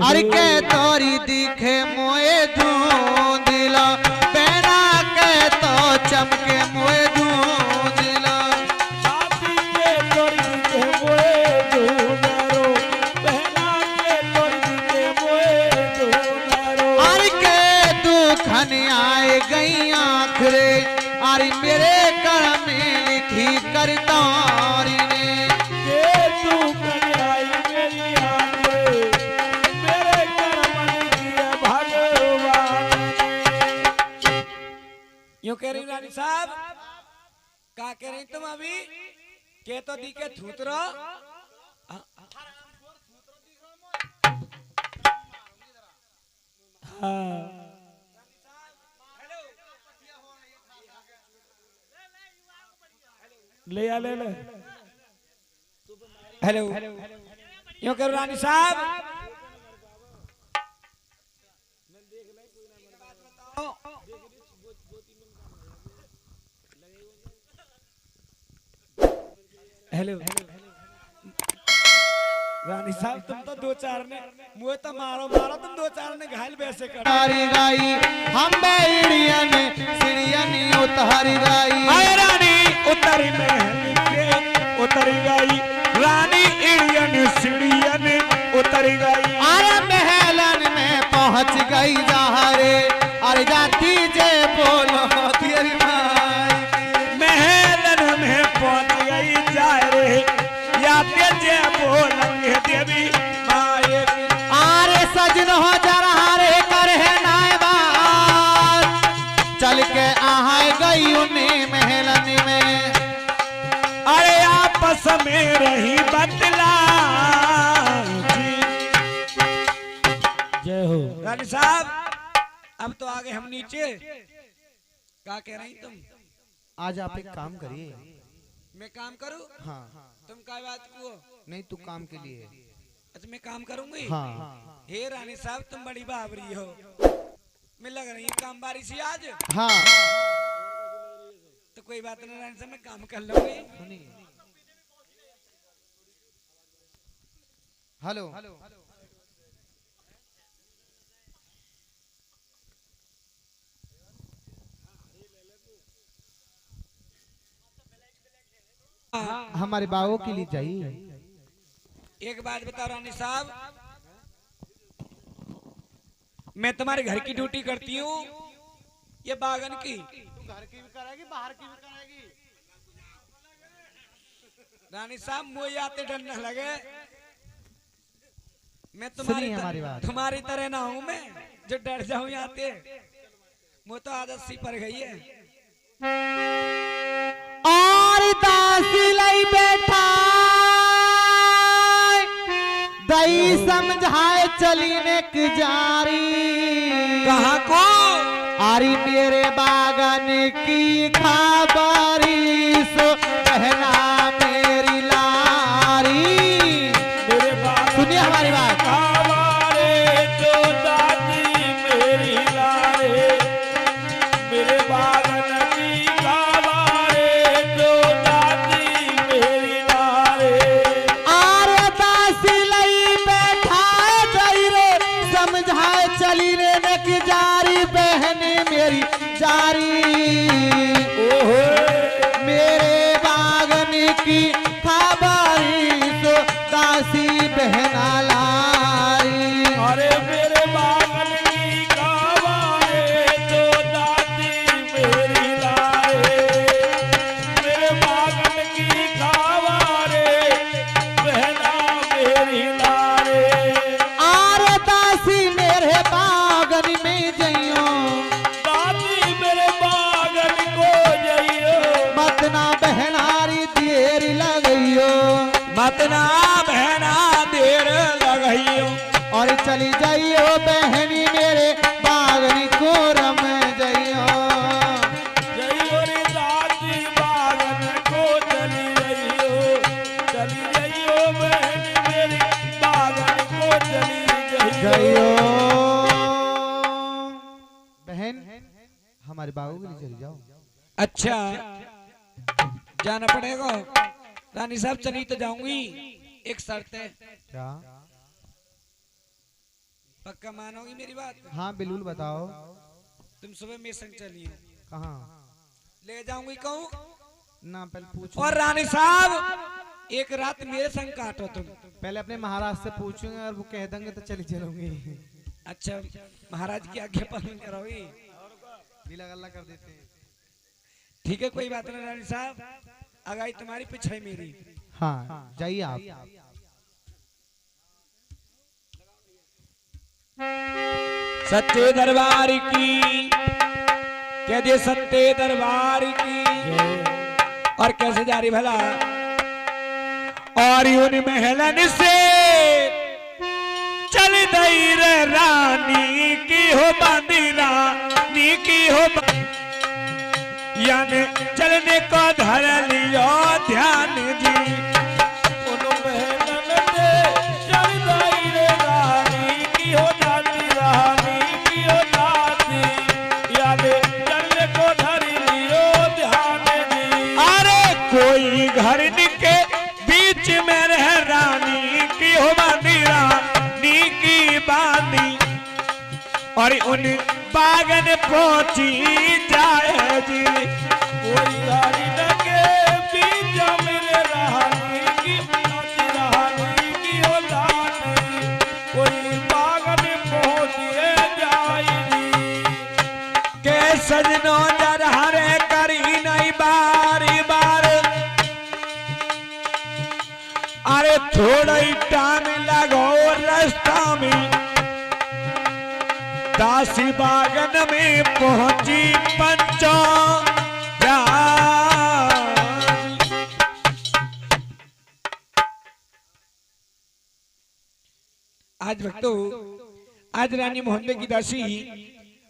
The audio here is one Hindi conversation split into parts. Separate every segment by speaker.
Speaker 1: अरे के तोरी दिखे मोए धूंधला बेना के तो चमके मोए धूंधला
Speaker 2: छाती के तोरी दिखे मोए धूंधरो बेना के तोरी दिखे मोए धूंधरो
Speaker 1: अरे के दुखन आए गई आखरे अरे मेरे कर में लिखी करतारी ने
Speaker 2: के दुखन आई मेरी आंखें मेरे कर्म लिखिए भगवान। यूं कह रही रानी साहब, क्या कह रही तुम अभी? के तो दी के थूतरो ले आ ले ले। हेलो यूं करो रानी साहब, हेलो रानी साहब, तुम तो दो चार ने मुझे तो मारो मारो, तुम दो चार ने घायल वैसे कर
Speaker 1: गाई हम बेड़ियन सिड़ियन उतारी गाई
Speaker 2: आए रानी उतरी में उतरी गई रानी इड़ियन सीढ़ियन उतरी गई।
Speaker 1: अरे महलन में पहुंच गई जहारे अरे जाती जे बोलो तेरी माई
Speaker 2: महलन में पहुंच गई जा रे या तेजे बोलेंगे देवी माए।
Speaker 1: अरे सजन हो जरा रे करे नाय बात चल के आ गई उन्हीं महलन में
Speaker 2: अरे आपस में रही बतला। जय हो रानी साहब, अब तो आगे हम नीचे। क्या कह रही तुम?
Speaker 1: आज आप एक काम करिए।
Speaker 2: मैं काम करूं?
Speaker 1: हाँ
Speaker 2: तुम क्या बात को?
Speaker 1: नहीं तू काम के लिए।
Speaker 2: अच्छा मैं काम करूंगी।
Speaker 1: हाँ
Speaker 2: हे रानी साहब, तुम बड़ी बावरी हो। मैं लग रही हूँ काम बारी सी आज।
Speaker 1: हाँ
Speaker 2: तो कोई बात नहीं रानी साहब, मैं काम कर लूंगी।
Speaker 1: हेलो हमारे बाबू के लिए चाहिए।
Speaker 2: एक बात बताओ रानी साहब, मैं तुम्हारे घर की ड्यूटी करती हूँ ये बागन की?
Speaker 1: घर की भी कराएगी बाहर की भी कराएगी।
Speaker 2: रानी साहब मुझे आते डर न लगे, मैं
Speaker 1: हमारी बात।
Speaker 2: तुम्हारी तरह ना हूँ मैं जो डर जाऊं आते। मुझे तो आदत सी पड़ गई है।
Speaker 1: और दासी लाई बैठा दई समझाए चली ने जारी
Speaker 2: कहाँ को?
Speaker 1: आरी मेरे बागन की खबरी सो कहना मेरी लारी।
Speaker 2: मेरे बागन
Speaker 1: सुनिए हमारी बात।
Speaker 2: हमारे जो दादी मेरी लारे, मेरे बागन की हमारे जो दादी मेरी लारे।
Speaker 1: आरे दासी लई बैठा दई रे समझाए चली रे नक जारी बहने मेरी जारी।
Speaker 2: ओहो
Speaker 1: मेरे बागन की खबरी तो दासी बहना लाई।
Speaker 2: अरे मेरे बागन की हमारे जो दादी मेरी लारे, मेरे बागन की हमारे बहना मेरी लारे।
Speaker 1: आरे दासी मेरे बागन में जइयो
Speaker 2: दादी मेरे बागन को जइयो,
Speaker 1: मत ना बहनारी देर लगइयो
Speaker 2: मत ना बहना देर लगइयो।
Speaker 1: और चली जाइयो बहनी मेरे बागनी को रम जइयो।
Speaker 2: जइयो रे दादी बागन को चली जइयो, चली जइयो बहन मेरी बागन को चली जइयो।
Speaker 1: जइयो बहन हमारे बाबू के लिए चली जाओ।
Speaker 2: अच्छा जाना पड़ेगा रानी साहब, चली तो जाऊंगी, एक शर्त है।
Speaker 1: क्या?
Speaker 2: पक्का मानोगी मेरी बात?
Speaker 1: हाँ बिल्कुल बताओ।
Speaker 2: तुम सुबह मेरे संग चलिए।
Speaker 1: कहाँ?
Speaker 2: ले जाऊंगी कहूँ
Speaker 1: ना पहले पूछो।
Speaker 2: और रानी साहब एक रात मेरे संग काटो तुम।
Speaker 1: पहले अपने महाराज से पूछूंगे, अगर वो कह देंगे तो चली चलूंगी।
Speaker 2: अच्छा महाराज की आज्ञा पालन करोगी?
Speaker 1: ढीला गल्ला कर देते हैं।
Speaker 2: ठीक है कोई बात नहीं रानी साहब, आगाई तुम्हारी पिछाई मेरी।
Speaker 1: हाँ जाइए आप।
Speaker 2: सच्चे दरबार की कह दे, सत्ते दरबार की। और कैसे जा रही भला? और उन महलन से चल दई रे रानी की हो बांधी, रानी की हो यानी चलने को धर लियो ध्यान जी। उन महलन से चल दई रे रानी की हो जाती, रानी की हो जाती यानी चलने को धर लियो ध्यान जी। अरे कोई घर के बीच में रह रानी की हो बांधी, रानी की बांधी। और उन बागन पहुंची जाए जी। कोई गाड़ी लगे बीच में रानी की, रानी की हो जाती। कोई बागन पहुंचिए जाए जी। के सजनो जरहरे करी नहीं बारी बार। अरे थोड़ा ही टाइम लगो रास्ता में, दासी बागन में पहुंची पंचो आज भक्तों, आज रानी मोहम्मद की दासी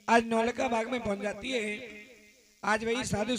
Speaker 2: आज नौलखा बाग में पहुंच जाती है। आज वही साधु